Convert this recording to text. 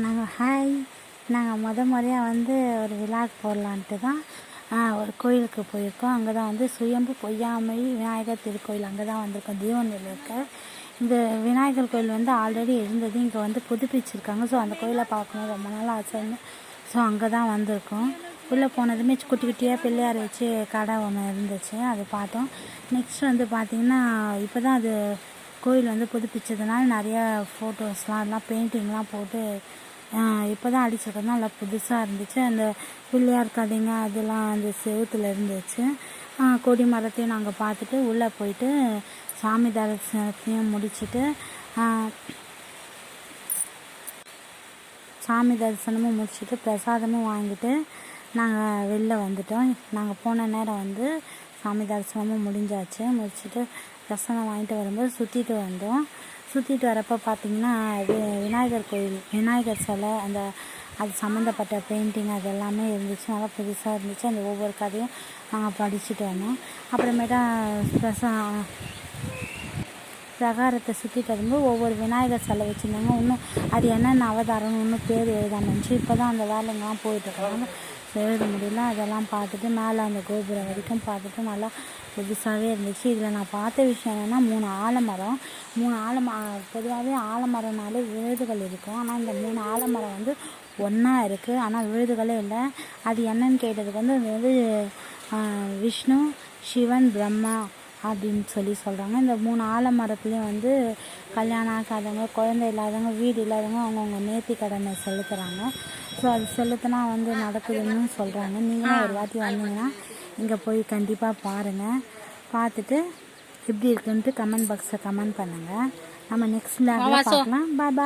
நாங்கள் முறையாக வந்து ஒரு விழாக்கு போடலான்ட்டு தான் ஒரு கோயிலுக்கு போயிருக்கோம். அங்கே தான் வந்து சுயம்பு பொய்யாமொழி விநாயகர் திருக்கோயில் அங்கே தான் வந்திருக்கோம். தீவனில் இருக்க இந்த விநாயகர் கோயில் வந்து ஆல்ரெடி இருந்தது, இங்கே வந்து புதுப்பிச்சிருக்காங்க. ஸோ அந்த கோயிலை பார்க்கணும் ரொம்ப நாள் ஆசைன்னு, ஸோ அங்கே தான் வந்திருக்கோம். உள்ளே போனதுமே குட்டி குட்டியாக பிள்ளையார் வச்சு கடை ஒன்று இருந்துச்சு, அது பார்த்தோம். நெக்ஸ்ட் வந்து பார்த்திங்கன்னா இப்போ தான் அது கோயில் வந்து புதுப்பிச்சதுனால நிறையா ஃபோட்டோஸ்லாம் அதெல்லாம் பெயிண்டிங்லாம் போட்டு இப்போ தான் அடிச்சிருக்கோம். நல்லா புதுசாக இருந்துச்சு. அந்த பிள்ளையார் கதைங்க அதெல்லாம் அந்த செவுத்தில் இருந்துச்சு. கொடி மரத்தையும் நாங்கள் பார்த்துட்டு உள்ளே போயிட்டு சாமி தரிசனத்தையும் முடிச்சுட்டு சாமி தரிசனமும் முடிச்சுட்டு பிரசாதமும் வாங்கிட்டு நாங்கள் வெளில வந்துட்டோம். நாங்கள் போன நேரம் வந்து சாமி தரிசனமும் முடிச்சுட்டு பிரசாதம் வாங்கிட்டு வரும்போது சுற்றிட்டு வந்தோம். சுற்றிட்டு வரப்போ பார்த்திங்கன்னா விநாயகர் கோயில் விநாயகர் சிலை அது சம்மந்தப்பட்ட பெயிண்டிங் அது எல்லாமே இருந்துச்சு. நல்லா புதுசாக இருந்துச்சு. அந்த ஒவ்வொரு கதையும் நாங்கள் படிச்சுட்டு வந்தோம். அப்புறமேட்டா பிரகாரத்தை சுற்றிட்டு வரும்போது ஒவ்வொரு விநாயகர் சிலை வச்சுருந்தாங்க. இன்னும் அது என்னென்ன அவதாரம்னு இன்னும் பேர் எழுதாமல் இருந்துச்சு. இப்போ தான் அந்த வேலைங்கெல்லாம் போயிட்டுருக்காங்க, எழுத முடியல. அதெல்லாம் பார்த்துட்டு மேலே அந்த கோபுரம் வரைக்கும் பார்த்துட்டு நல்லா புதுசாகவே இருந்துச்சு. இதில் நான் பார்த்த விஷயம் என்னென்னா 3 ஆலமரம். பொதுவாகவே ஆலமரம்னாலே விழுதுகள் இருக்கும். ஆனால் இந்த 3 ஆலமரம் வந்து ஒன்றா இருக்குது, ஆனால் விழுதுகளே இல்லை. அது என்னன்னு கேட்டதுக்கு வந்து அது வந்து விஷ்ணு, சிவன், பிரம்மா அப்படின்னு சொல்கிறாங்க. இந்த 3 ஆலமரத்துலேயும் வந்து கல்யாணம் ஆகாதவங்க, குழந்தை இல்லாதவங்க, வீடு இல்லாதவங்க அவங்கவுங்க நேர்த்தி கடனை செலுத்துகிறாங்க. ஸோ அது செலுத்தினா வந்து நடக்குதுன்னு சொல்கிறாங்க. நீங்களும் ஒரு வாட்டி வந்தீங்கன்னா இங்கே போய் கண்டிப்பாக பாருங்கள். பார்த்துட்டு எப்படி இருக்குன்ட்டு கமெண்ட் பாக்ஸில் கமெண்ட் பண்ணுங்கள். நம்ம நெக்ஸ்ட் லேபில் பார்க்கலாம். பாய்.